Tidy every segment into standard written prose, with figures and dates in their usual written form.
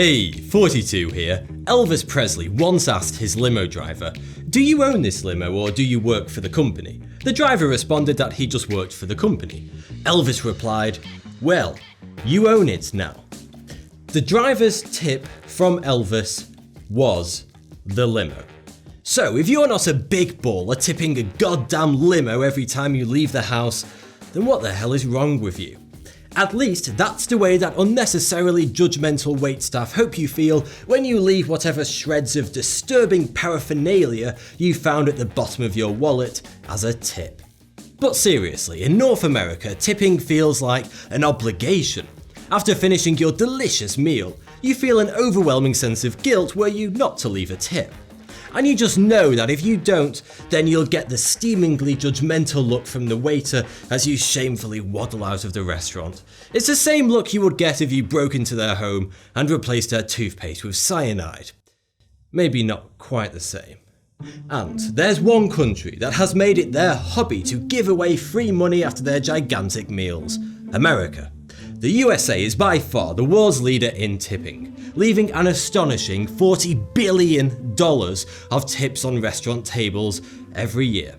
Hey, 42 here. Elvis Presley once asked his limo driver, "Do you own this limo or do you work for the company?" The driver responded that he just worked for the company. Elvis replied, "Well, you own it now." The driver's tip from Elvis was the limo. So if you're not a big baller tipping a goddamn limo every time you leave the house, then what the hell is wrong with you? At least that's the way that unnecessarily judgmental waitstaff hope you feel when you leave whatever shreds of disturbing paraphernalia you found at the bottom of your wallet as a tip. But seriously, in North America, tipping feels like an obligation. After finishing your delicious meal, you feel an overwhelming sense of guilt were you not to leave a tip. And you just know that if you don't, then you'll get the steamingly judgmental look from the waiter as you shamefully waddle out of the restaurant. It's the same look you would get if you broke into their home and replaced their toothpaste with cyanide. Maybe not quite the same. And there's one country that has made it their hobby to give away free money after their gigantic meals: America. The USA is by far the world's leader in tipping, leaving an astonishing $40 billion of tips on restaurant tables every year.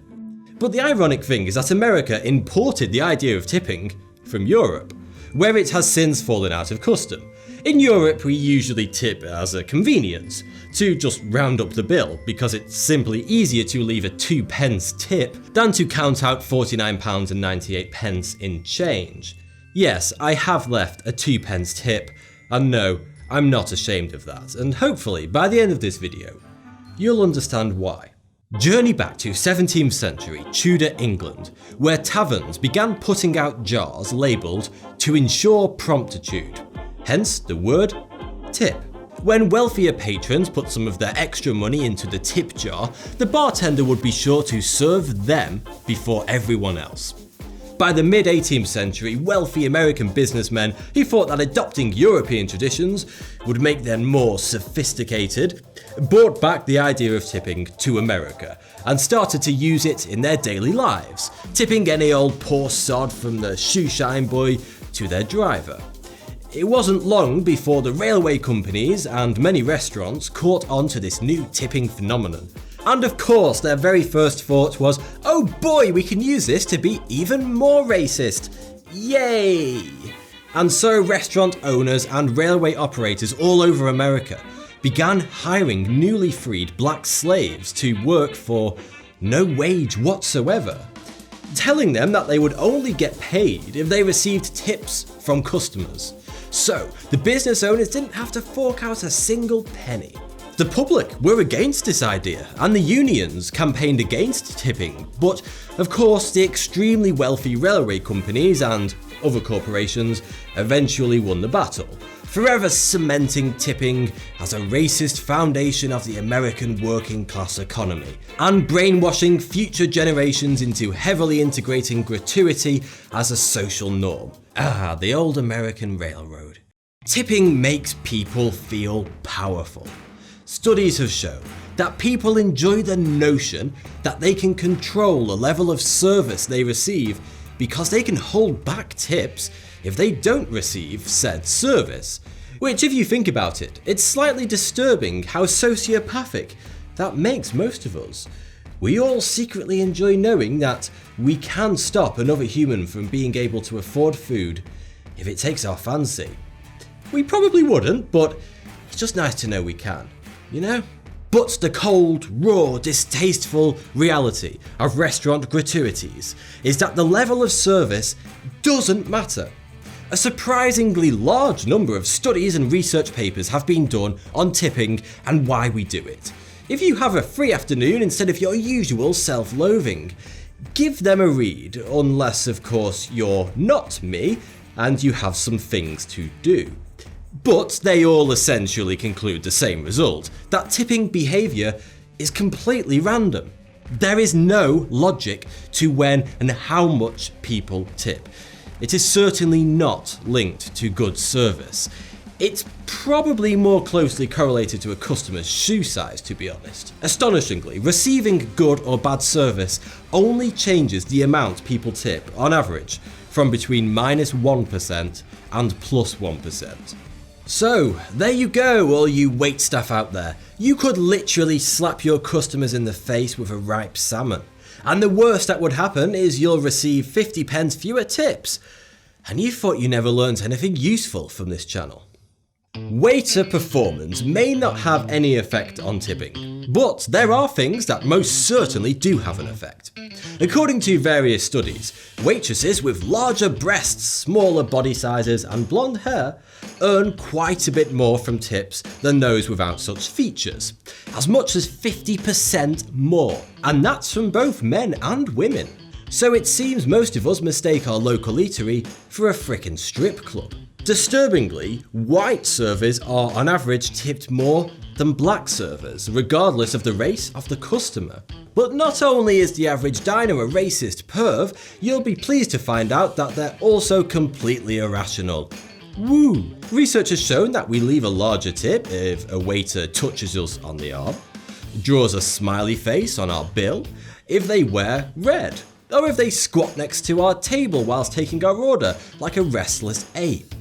But the ironic thing is that America imported the idea of tipping from Europe, where it has since fallen out of custom. In Europe, we usually tip as a convenience, to just round up the bill, because it's simply easier to leave a 2p tip than to count out £49.98 in change. Yes, I have left a 2p tip, and no, I'm not ashamed of that, and hopefully by the end of this video, you'll understand why. Journey back to 17th century Tudor England, where taverns began putting out jars labelled "to ensure promptitude," hence the word tip. When wealthier patrons put some of their extra money into the tip jar, the bartender would be sure to serve them before everyone else. By the mid-18th century, wealthy American businessmen who thought that adopting European traditions would make them more sophisticated brought back the idea of tipping to America and started to use it in their daily lives, tipping any old poor sod from the shoeshine boy to their driver. It wasn't long before the railway companies and many restaurants caught on to this new tipping phenomenon. And of course, their very first thought was, "Oh boy, we can use this to be even more racist. Yay!" And so restaurant owners and railway operators all over America began hiring newly freed black slaves to work for no wage whatsoever, telling them that they would only get paid if they received tips from customers. So the business owners didn't have to fork out a single penny. The public were against this idea, and the unions campaigned against tipping, but of course the extremely wealthy railway companies and other corporations eventually won the battle, forever cementing tipping as a racist foundation of the American working class economy, and brainwashing future generations into heavily integrating gratuity as a social norm. Ah, the old American railroad. Tipping makes people feel powerful. Studies have shown that people enjoy the notion that they can control the level of service they receive because they can hold back tips if they don't receive said service. Which, if you think about it, it's slightly disturbing how sociopathic that makes most of us. We all secretly enjoy knowing that we can stop another human from being able to afford food if it takes our fancy. We probably wouldn't, but it's just nice to know we can. You know? But the cold, raw, distasteful reality of restaurant gratuities is that the level of service doesn't matter. A surprisingly large number of studies and research papers have been done on tipping and why we do it. If you have a free afternoon instead of your usual self-loathing, give them a read, unless of course you're not me and you have some things to do. But they all essentially conclude the same result, that tipping behaviour is completely random. There is no logic to when and how much people tip. It is certainly not linked to good service. It's probably more closely correlated to a customer's shoe size, to be honest. Astonishingly, receiving good or bad service only changes the amount people tip, on average, from between -1% and +1%. So, there you go, all you waitstaff out there. You could literally slap your customers in the face with a ripe salmon. And the worst that would happen is you'll receive 50 pence fewer tips. And you thought you never learned anything useful from this channel. Waiter performance may not have any effect on tipping, but there are things that most certainly do have an effect. According to various studies, waitresses with larger breasts, smaller body sizes and blonde hair earn quite a bit more from tips than those without such features, as much as 50% more, and that's from both men and women. So it seems most of us mistake our local eatery for a frickin' strip club. Disturbingly, white servers are on average tipped more than black servers, regardless of the race of the customer. But not only is the average diner a racist perv, you'll be pleased to find out that they're also completely irrational. Woo! Research has shown that we leave a larger tip if a waiter touches us on the arm, draws a smiley face on our bill, if they wear red, or if they squat next to our table whilst taking our order like a restless ape.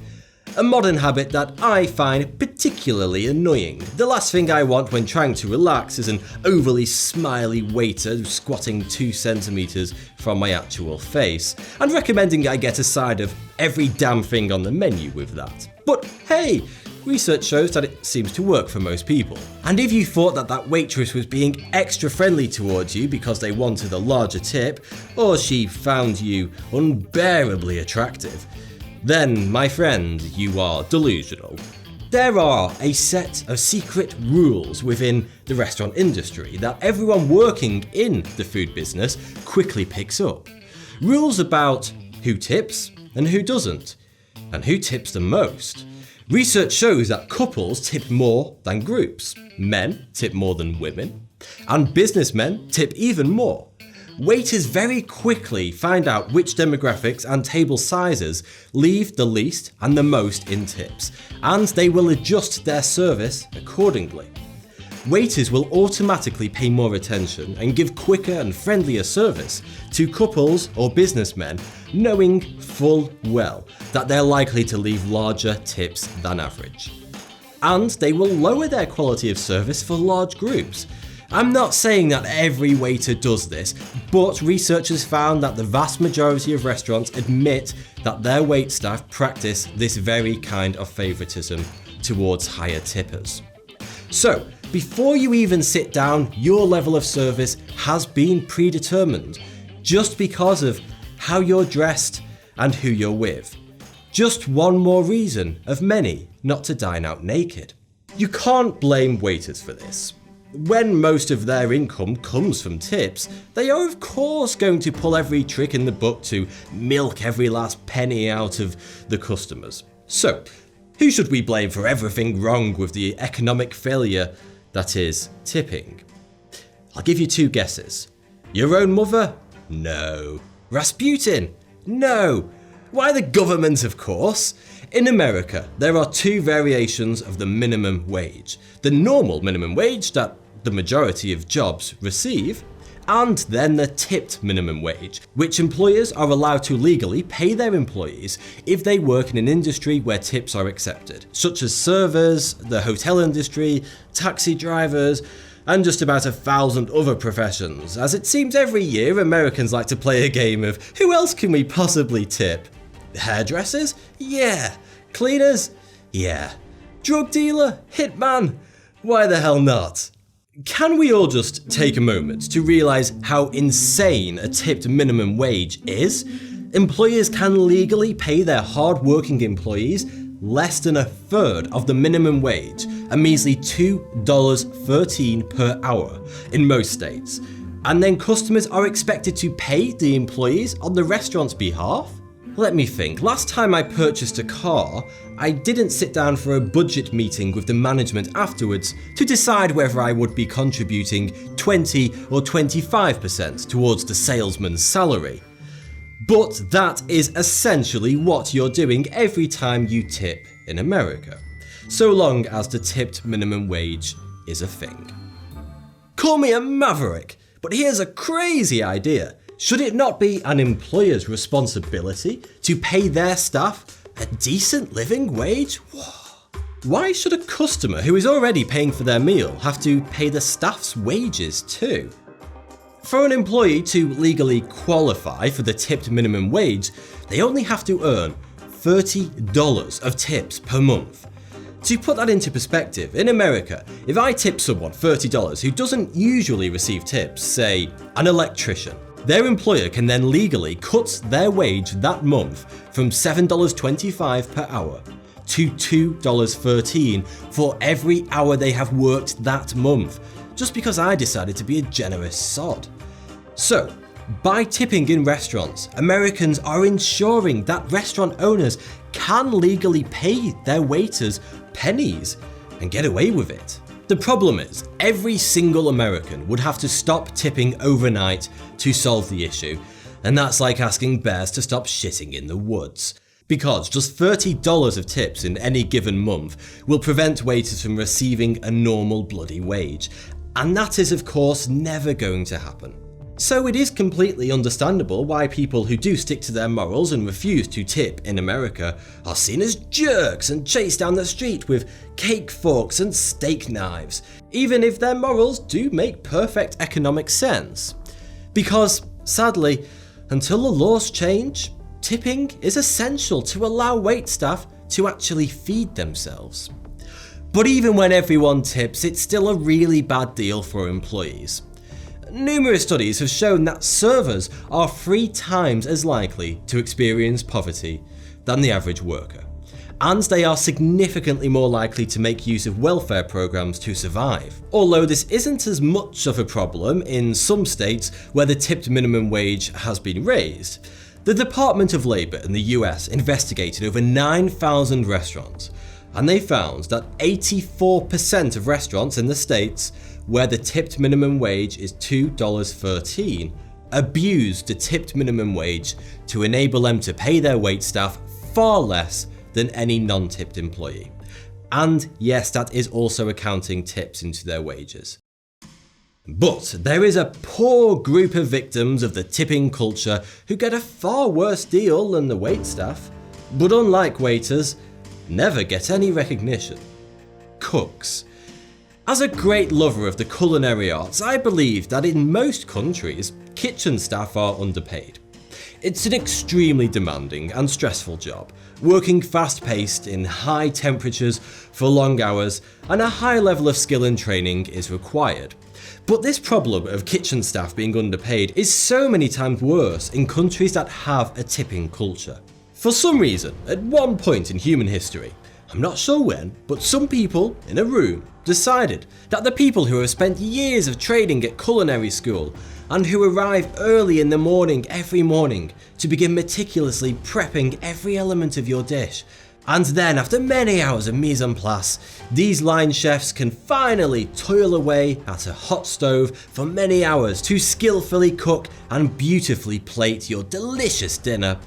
A modern habit that I find particularly annoying. The last thing I want when trying to relax is an overly smiley waiter squatting 2 centimeters from my actual face, and recommending I get a side of every damn thing on the menu with that. But hey, research shows that it seems to work for most people. And if you thought that that waitress was being extra friendly towards you because they wanted a larger tip, or she found you unbearably attractive, then, my friend, you are delusional. There are a set of secret rules within the restaurant industry that everyone working in the food business quickly picks up. Rules about who tips and who doesn't, and who tips the most. Research shows that couples tip more than groups, men tip more than women, and businessmen tip even more. Waiters very quickly find out which demographics and table sizes leave the least and the most in tips, and they will adjust their service accordingly. Waiters will automatically pay more attention and give quicker and friendlier service to couples or businessmen, knowing full well that they're likely to leave larger tips than average. And they will lower their quality of service for large groups. I'm not saying that every waiter does this, but researchers found that the vast majority of restaurants admit that their waitstaff practice this very kind of favoritism towards higher tippers. So, before you even sit down, your level of service has been predetermined, just because of how you're dressed and who you're with. Just one more reason of many not to dine out naked. You can't blame waiters for this. When most of their income comes from tips, they are of course going to pull every trick in the book to milk every last penny out of the customers. So, who should we blame for everything wrong with the economic failure that is tipping? I'll give you 2 guesses. Your own mother? No. Rasputin? No. Why, the government, of course. In America, there are 2 variations of the minimum wage. The normal minimum wage that the majority of jobs receive, and then the tipped minimum wage, which employers are allowed to legally pay their employees if they work in an industry where tips are accepted, such as servers, the hotel industry, taxi drivers, and just about 1,000 other professions, as it seems every year Americans like to play a game of who else can we possibly tip? Hairdressers? Yeah. Cleaners? Yeah. Drug dealer? Hitman? Why the hell not? Can we all just take a moment to realise how insane a tipped minimum wage is? Employers can legally pay their hard-working employees less than 1/3 of the minimum wage, a measly $2.13 per hour in most states. And then customers are expected to pay the employees on the restaurant's behalf? Let me think. Last time I purchased a car, I didn't sit down for a budget meeting with the management afterwards to decide whether I would be contributing 20 or 25% towards the salesman's salary. But that is essentially what you're doing every time you tip in America, so long as the tipped minimum wage is a thing. Call me a maverick, but here's a crazy idea. Should it not be an employer's responsibility to pay their staff a decent living wage? Whoa. Why should a customer who is already paying for their meal have to pay the staff's wages too? For an employee to legally qualify for the tipped minimum wage, they only have to earn $30 of tips per month. To put that into perspective, in America, if I tip someone $30 who doesn't usually receive tips, say an electrician, their employer can then legally cut their wage that month from $7.25 per hour to $2.13 for every hour they have worked that month, just because I decided to be a generous sod. So, by tipping in restaurants, Americans are ensuring that restaurant owners can legally pay their waiters pennies and get away with it. The problem is, every single American would have to stop tipping overnight to solve the issue, and that's like asking bears to stop shitting in the woods. Because just $30 of tips in any given month will prevent waiters from receiving a normal bloody wage, and that is of course never going to happen. So it is completely understandable why people who do stick to their morals and refuse to tip in America are seen as jerks and chased down the street with cake forks and steak knives, even if their morals do make perfect economic sense. Because, sadly, until the laws change, tipping is essential to allow waitstaff to actually feed themselves. But even when everyone tips, it's still a really bad deal for employees. Numerous studies have shown that servers are 3 times as likely to experience poverty than the average worker, and they are significantly more likely to make use of welfare programs to survive. Although this isn't as much of a problem in some states where the tipped minimum wage has been raised. The Department of Labor in the US investigated over 9,000 restaurants, and they found that 84% of restaurants in the states where the tipped minimum wage is $2.13 abused the tipped minimum wage to enable them to pay their waitstaff far less than any non-tipped employee. And yes, that is also accounting tips into their wages. But there is a poor group of victims of the tipping culture who get a far worse deal than the waitstaff, but unlike waiters, never get any recognition. Cooks. As a great lover of the culinary arts, I believe that in most countries, kitchen staff are underpaid. It's an extremely demanding and stressful job, working fast-paced in high temperatures for long hours, and a high level of skill and training is required. But this problem of kitchen staff being underpaid is so many times worse in countries that have a tipping culture. For some reason, at one point in human history, I'm not sure when, but some people in a room decided that the people who have spent years of training at culinary school and who arrive early in the morning every morning to begin meticulously prepping every element of your dish, and then after many hours of mise en place, these line chefs can finally toil away at a hot stove for many hours to skillfully cook and beautifully plate your delicious dinner.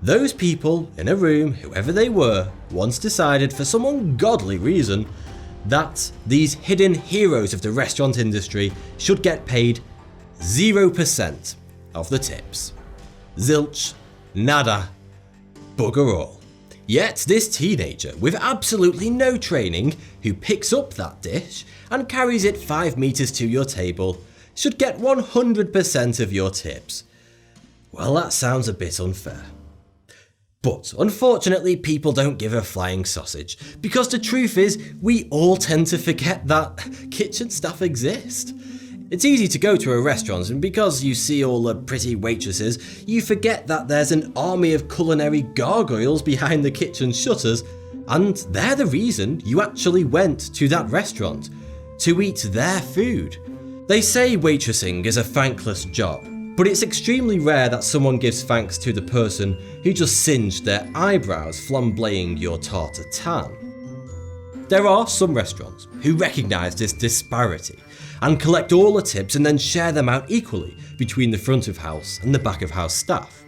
Those people in a room, whoever they were, once decided for some ungodly reason that these hidden heroes of the restaurant industry should get paid 0% of the tips. Zilch, nada, bugger all. Yet this teenager with absolutely no training who picks up that dish and carries it 5 meters to your table should get 100% of your tips. Well, that sounds a bit unfair. But unfortunately, people don't give a flying sausage, because the truth is, we all tend to forget that kitchen staff exist. It's easy to go to a restaurant, and because you see all the pretty waitresses, you forget that there's an army of culinary gargoyles behind the kitchen shutters, and they're the reason you actually went to that restaurant, to eat their food. They say waitressing is a thankless job, but it's extremely rare that someone gives thanks to the person who just singed their eyebrows flambeing your tartare. There are some restaurants who recognise this disparity and collect all the tips and then share them out equally between the front of house and the back of house staff.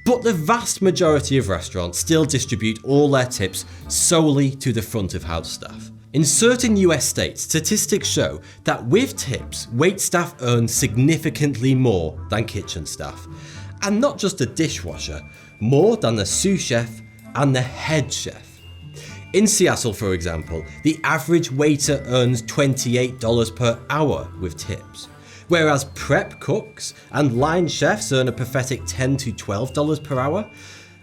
But the vast majority of restaurants still distribute all their tips solely to the front of house staff. In certain US states, statistics show that with tips, waitstaff earn significantly more than kitchen staff. And not just the dishwasher, more than the sous chef and the head chef. In Seattle, for example, the average waiter earns $28 per hour with tips, whereas prep cooks and line chefs earn a pathetic $10 to $12 per hour,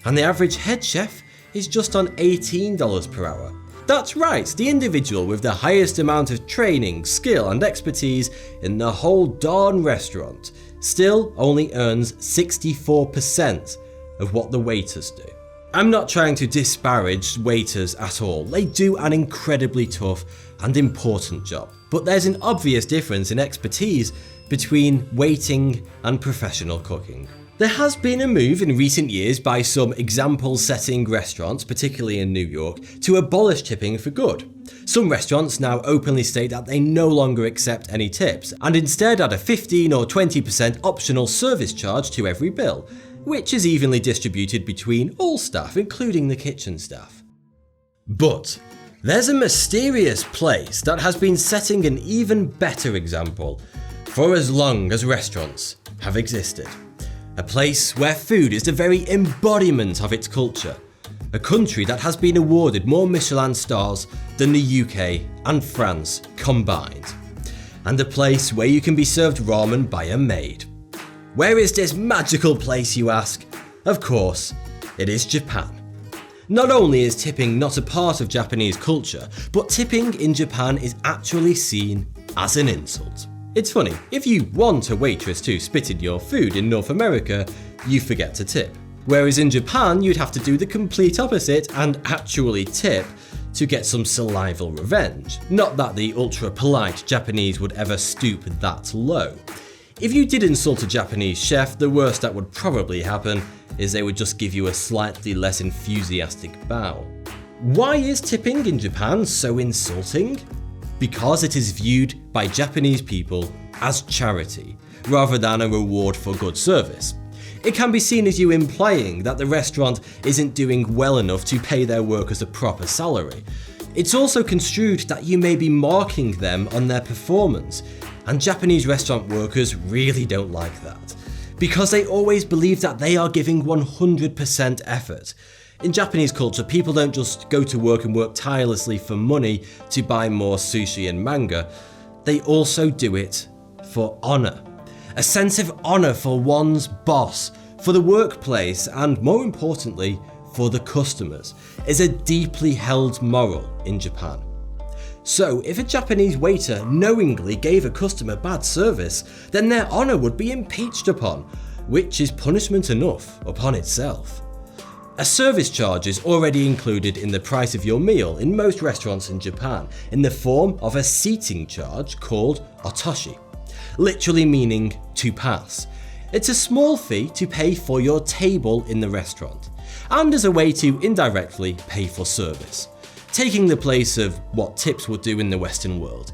and the average head chef is just on $18 per hour. That's right, the individual with the highest amount of training, skill and expertise in the whole darn restaurant still only earns 64% of what the waiters do. I'm not trying to disparage waiters at all, they do an incredibly tough and important job, but there's an obvious difference in expertise between waiting and professional cooking. There has been a move in recent years by some example-setting restaurants, particularly in New York, to abolish tipping for good. Some restaurants now openly state that they no longer accept any tips, and instead add a 15 or 20% optional service charge to every bill, which is evenly distributed between all staff, including the kitchen staff. But there's a mysterious place that has been setting an even better example for as long as restaurants have existed. A place where food is the very embodiment of its culture. A country that has been awarded more Michelin stars than the UK and France combined. And a place where you can be served ramen by a maid. Where is this magical place, you ask? Of course, it is Japan. Not only is tipping not a part of Japanese culture, but tipping in Japan is actually seen as an insult. It's funny, if you want a waitress to spit in your food in North America, you forget to tip. Whereas in Japan, you'd have to do the complete opposite and actually tip to get some salival revenge. Not that the ultra-polite Japanese would ever stoop that low. If you did insult a Japanese chef, the worst that would probably happen is they would just give you a slightly less enthusiastic bow. Why is tipping in Japan so insulting? Because it is viewed by Japanese people as charity, rather than a reward for good service. It can be seen as you implying that the restaurant isn't doing well enough to pay their workers a proper salary. It's also construed that you may be marking them on their performance, and Japanese restaurant workers really don't like that, because they always believe that they are giving 100% effort. In Japanese culture, people don't just go to work and work tirelessly for money to buy more sushi and manga. They also do it for honour. A sense of honour for one's boss, for the workplace, and more importantly, for the customers, is a deeply held moral in Japan. So, if a Japanese waiter knowingly gave a customer bad service, then their honour would be impeached upon, which is punishment enough upon itself. A service charge is already included in the price of your meal in most restaurants in Japan in the form of a seating charge called otoshi, literally meaning to pass. It's a small fee to pay for your table in the restaurant, and as a way to indirectly pay for service, taking the place of what tips would do in the Western world.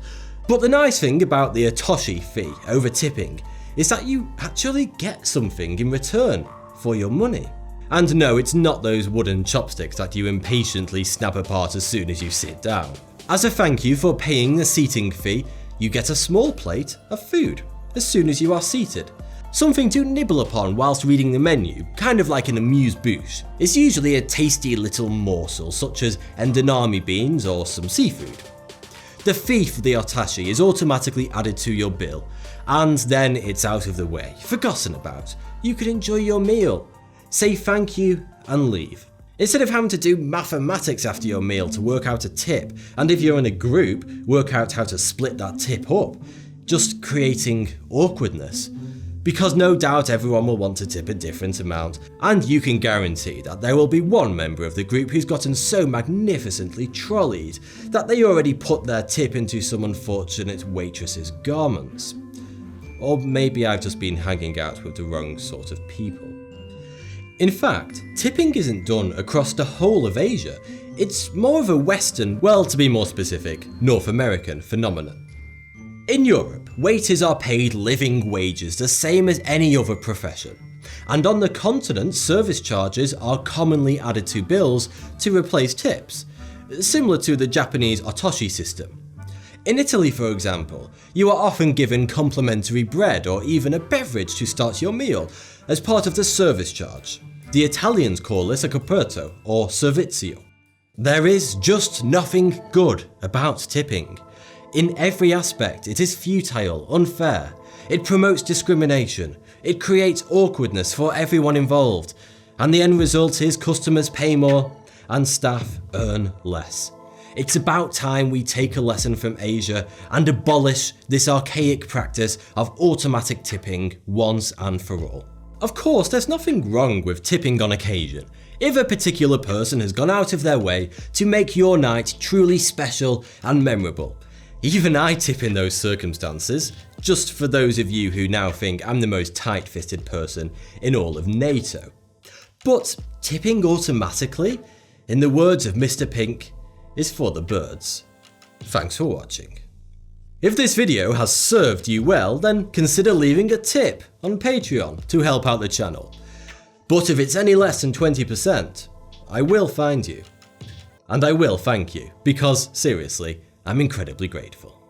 But the nice thing about the otoshi fee over tipping is that you actually get something in return for your money. And no, it's not those wooden chopsticks that you impatiently snap apart as soon as you sit down. As a thank you for paying the seating fee, you get a small plate of food as soon as you are seated. Something to nibble upon whilst reading the menu, kind of like an amuse-bouche. It's usually a tasty little morsel such as edamame beans or some seafood. The fee for the otashi is automatically added to your bill, and then it's out of the way, forgotten about. You can enjoy your meal, say thank you and leave. Instead of having to do mathematics after your meal to work out a tip, and if you're in a group, work out how to split that tip up, just creating awkwardness. Because no doubt everyone will want to tip a different amount, and you can guarantee that there will be one member of the group who's gotten so magnificently trolleyed that they already put their tip into some unfortunate waitress's garments. Or maybe I've just been hanging out with the wrong sort of people. In fact, tipping isn't done across the whole of Asia. It's more of a Western, well, to be more specific, North American phenomenon. In Europe, waiters are paid living wages the same as any other profession. And on the continent, service charges are commonly added to bills to replace tips, similar to the Japanese otoshi system. In Italy, for example, you are often given complimentary bread or even a beverage to start your meal as part of the service charge. The Italians call this a coperto or servizio. There is just nothing good about tipping. In every aspect, it is futile, unfair. It promotes discrimination. It creates awkwardness for everyone involved. And the end result is customers pay more and staff earn less. It's about time we take a lesson from Asia and abolish this archaic practice of automatic tipping once and for all. Of course, there's nothing wrong with tipping on occasion. If a particular person has gone out of their way to make your night truly special and memorable. Even I tip in those circumstances, just for those of you who now think I'm the most tight-fisted person in all of NATO. But tipping automatically, in the words of Mr. Pink, is for the birds. Thanks for watching. If this video has served you well, then consider leaving a tip on Patreon to help out the channel. But if it's any less than 20%, I will find you. And I will thank you, because seriously, I'm incredibly grateful.